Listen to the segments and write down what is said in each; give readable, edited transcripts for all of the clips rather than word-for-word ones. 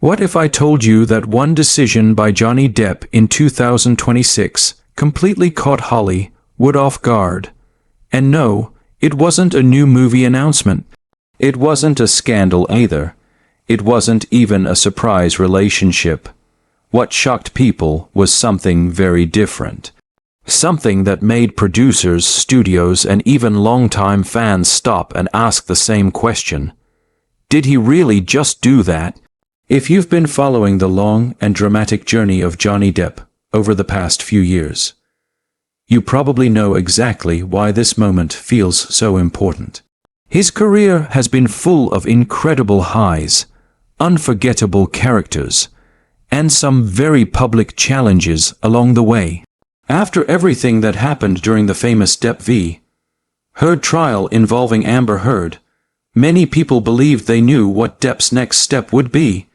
What if I told you that one decision by Johnny Depp in 2026 completely caught Hollywood off guard? And no, it wasn't a new movie announcement. It wasn't a scandal either. It wasn't even a surprise relationship. What shocked people was something very different. Something that made producers, studios, and even longtime fans stop and ask the same question. Did he really just do that? If you've been following the long and dramatic journey of Johnny Depp over the past few years, you probably know exactly why this moment feels so important. His career has been full of incredible highs, unforgettable characters, and some very public challenges along the way. After everything that happened during the famous Depp v. Heard trial involving Amber Heard, many people believed they knew what Depp's next step would be.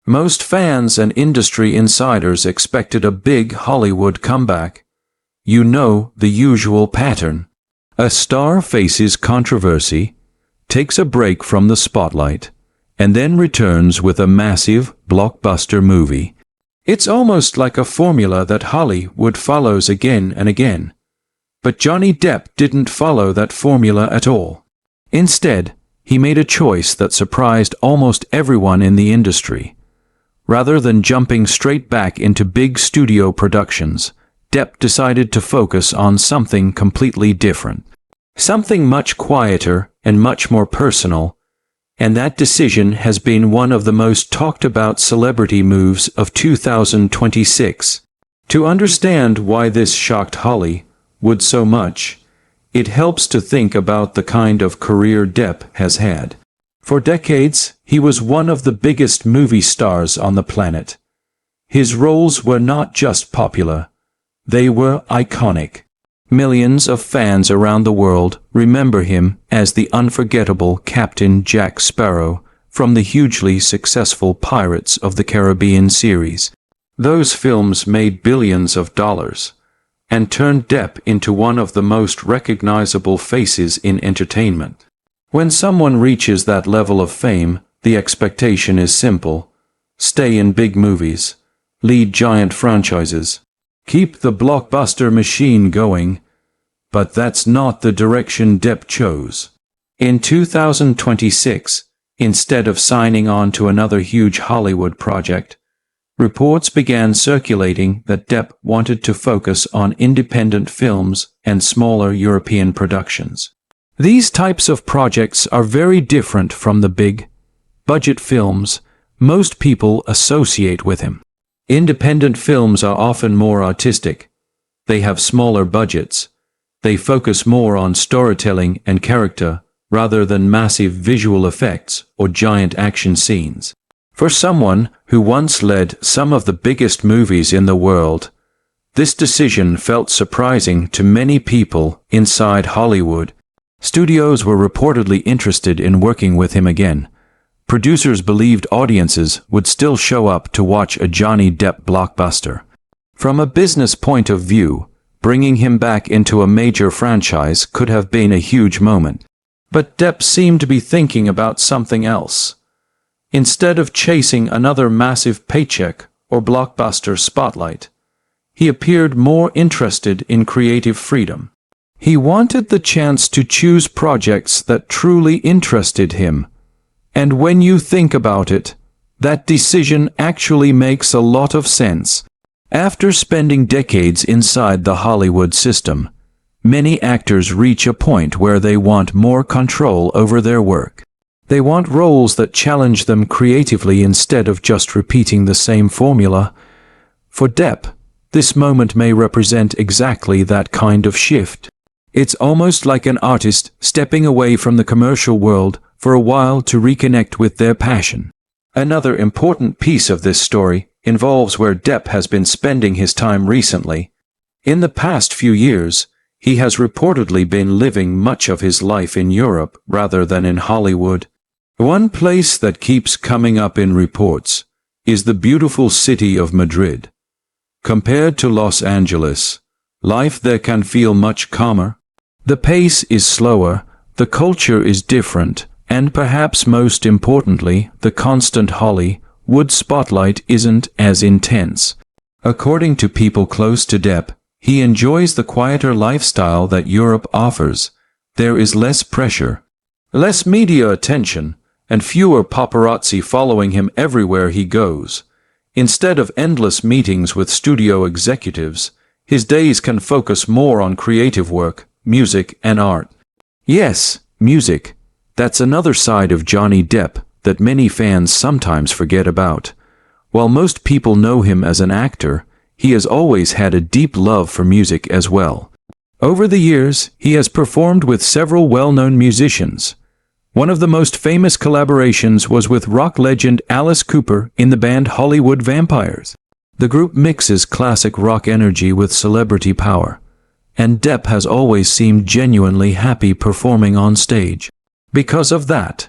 Most fans and industry insiders expected a big Hollywood comeback. You know the usual pattern. A star faces controversy, takes a break from the spotlight, and then returns with a massive blockbuster movie. It's almost like a formula that Hollywood follows again and again. But Johnny Depp didn't follow that formula at all. Instead, he made a choice that surprised almost everyone in the industry. Rather than jumping straight back into big studio productions, Depp decided to focus on something completely different. Something much quieter and much more personal. And that decision has been one of the most talked about celebrity moves of 2026. To understand why this shocked Hollywood so much, it helps to think about the kind of career Depp has had. For decades, he was one of the biggest movie stars on the planet. His roles were not just popular, they were iconic. Millions of fans around the world remember him as the unforgettable Captain Jack Sparrow from the hugely successful Pirates of the Caribbean series. Those films made billions of dollars and turned Depp into one of the most recognizable faces in entertainment. When someone reaches that level of fame, the expectation is simple. Stay in big movies, lead giant franchises, keep the blockbuster machine going. But that's not the direction Depp chose. In 2026, instead of signing on to another huge Hollywood project, reports began circulating that Depp wanted to focus on independent films and smaller European productions. These types of projects are very different from the big, budget films most people associate with him. Independent films are often more artistic. They have smaller budgets. They focus more on storytelling and character rather than massive visual effects or giant action scenes. For someone who once led some of the biggest movies in the world, this decision felt surprising to many people inside Hollywood. Studios were reportedly interested in working with him again. Producers believed audiences would still show up to watch a Johnny Depp blockbuster. From a business point of view, bringing him back into a major franchise could have been a huge moment. But Depp seemed to be thinking about something else. Instead of chasing another massive paycheck or blockbuster spotlight, he appeared more interested in creative freedom. He wanted the chance to choose projects that truly interested him. And when you think about it, that decision actually makes a lot of sense. After spending decades inside the Hollywood system, many actors reach a point where they want more control over their work. They want roles that challenge them creatively instead of just repeating the same formula. For Depp, this moment may represent exactly that kind of shift. It's almost like an artist stepping away from the commercial world for a while to reconnect with their passion. Another important piece of this story involves where Depp has been spending his time recently. In the past few years, he has reportedly been living much of his life in Europe rather than in Hollywood. One place that keeps coming up in reports is the beautiful city of Madrid. Compared to Los Angeles, life there can feel much calmer. The pace is slower, the culture is different, and perhaps most importantly, the constant Hollywood Hollywood spotlight isn't as intense. According to people close to Depp, he enjoys the quieter lifestyle that Europe offers. There is less pressure, less media attention, and fewer paparazzi following him everywhere he goes. Instead of endless meetings with studio executives, his days can focus more on creative work, music, and art. Yes, music. That's another side of Johnny Depp that many fans sometimes forget about. While most people know him as an actor, he has always had a deep love for music as well. Over the years, he has performed with several well-known musicians. One of the most famous collaborations was with rock legend Alice Cooper in the band Hollywood Vampires. The group mixes classic rock energy with celebrity power, and Depp has always seemed genuinely happy performing on stage. Because of that,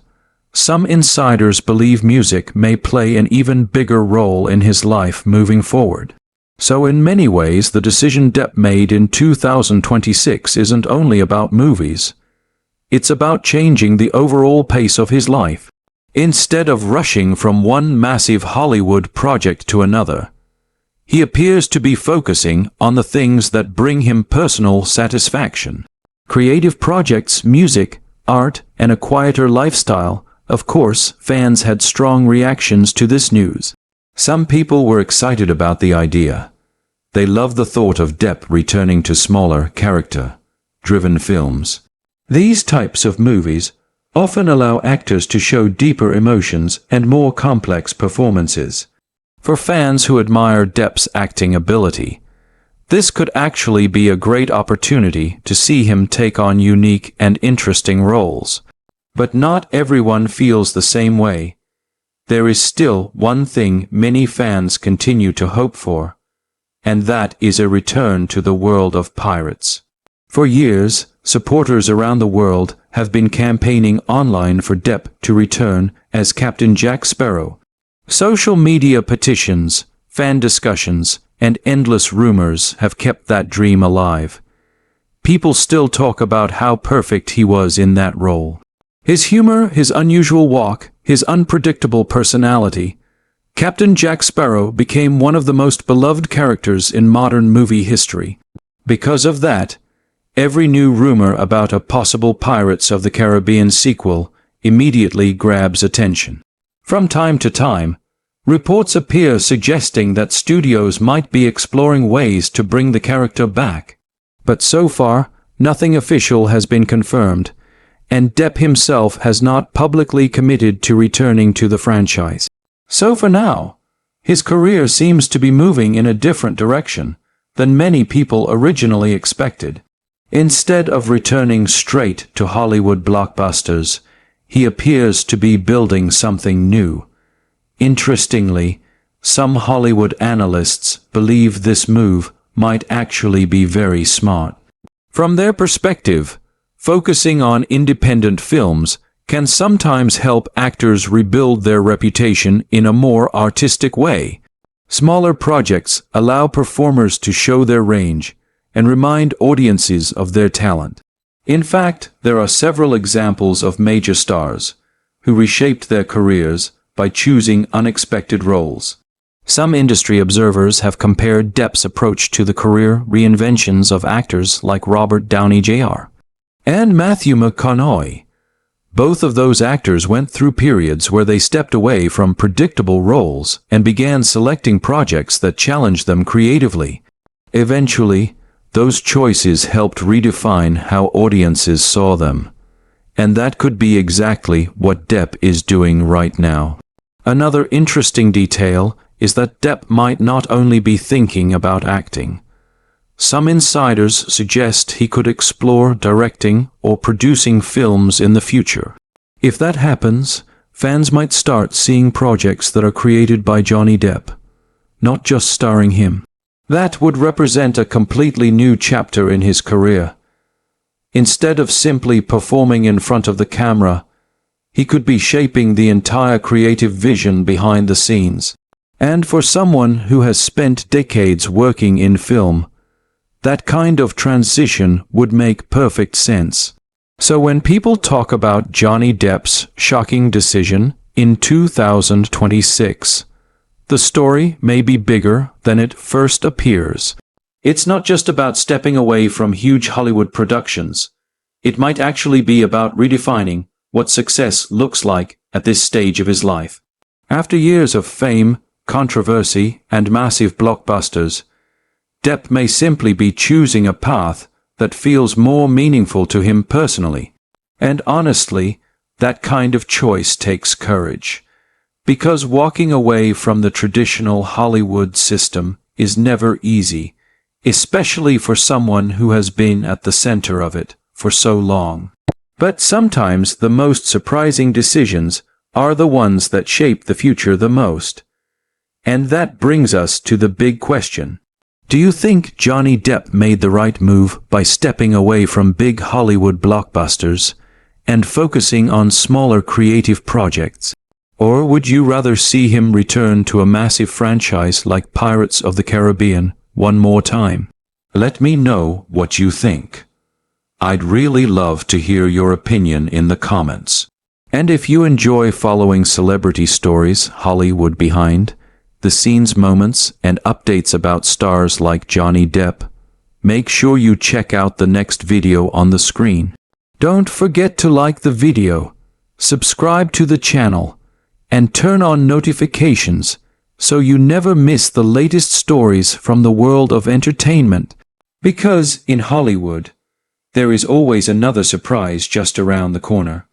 some insiders believe music may play an even bigger role in his life moving forward. So in many ways, the decision Depp made in 2026 isn't only about movies. It's about changing the overall pace of his life. Instead of rushing from one massive Hollywood project to another, he appears to be focusing on the things that bring him personal satisfaction. Creative projects, music, art, and a quieter lifestyle. Of course, fans had strong reactions to this news. Some people were excited about the idea. They loved the thought of Depp returning to smaller, character-driven films. These types of movies often allow actors to show deeper emotions and more complex performances. For fans who admire Depp's acting ability, this could actually be a great opportunity to see him take on unique and interesting roles. But not everyone feels the same way. There is still one thing many fans continue to hope for, and that is a return to the world of pirates. For years, supporters around the world have been campaigning online for Depp to return as Captain Jack Sparrow. Social media petitions, fan discussions, and endless rumors have kept that dream alive. People still talk about how perfect he was in that role. His humor, his unusual walk, his unpredictable personality. Captain Jack Sparrow became one of the most beloved characters in modern movie history. Because of that, every new rumor about a possible Pirates of the Caribbean sequel immediately grabs attention. From time to time, reports appear suggesting that studios might be exploring ways to bring the character back. But so far, nothing official has been confirmed, and Depp himself has not publicly committed to returning to the franchise. So for now, his career seems to be moving in a different direction than many people originally expected. Instead of returning straight to Hollywood blockbusters, he appears to be building something new. Interestingly, some Hollywood analysts believe this move might actually be very smart. From their perspective, focusing on independent films can sometimes help actors rebuild their reputation in a more artistic way. Smaller projects allow performers to show their range and remind audiences of their talent. In fact, there are several examples of major stars who reshaped their careers by choosing unexpected roles. Some industry observers have compared Depp's approach to the career reinventions of actors like Robert Downey Jr. and Matthew McConaughey. Both of those actors went through periods where they stepped away from predictable roles and began selecting projects that challenged them creatively. Eventually, those choices helped redefine how audiences saw them. And that could be exactly what Depp is doing right now. Another interesting detail is that Depp might not only be thinking about acting. Some insiders suggest he could explore directing or producing films in the future. If that happens, fans might start seeing projects that are created by Johnny Depp, not just starring him. That would represent a completely new chapter in his career. Instead of simply performing in front of the camera, he could be shaping the entire creative vision behind the scenes. And for someone who has spent decades working in film, that kind of transition would make perfect sense. So when people talk about Johnny Depp's shocking decision in 2026, The story may be bigger than it first appears. It's not just about stepping away from huge Hollywood productions. It might actually be about redefining what success looks like at this stage of his life. After years of fame, controversy, and massive blockbusters, Depp may simply be choosing a path that feels more meaningful to him personally. And honestly, that kind of choice takes courage. Because walking away from the traditional Hollywood system is never easy, especially for someone who has been at the center of it for so long. But sometimes the most surprising decisions are the ones that shape the future the most. And that brings us to the big question. Do you think Johnny Depp made the right move by stepping away from big Hollywood blockbusters and focusing on smaller creative projects? Or would you rather see him return to a massive franchise like Pirates of the Caribbean one more time? Let me know what you think. I'd really love to hear your opinion in the comments. And if you enjoy following celebrity stories, Hollywood behind the scenes moments, and updates about stars like Johnny Depp, make sure you check out the next video on the screen. Don't forget to like the video, subscribe to the channel, and turn on notifications so you never miss the latest stories from the world of entertainment. Because in Hollywood, there is always another surprise just around the corner.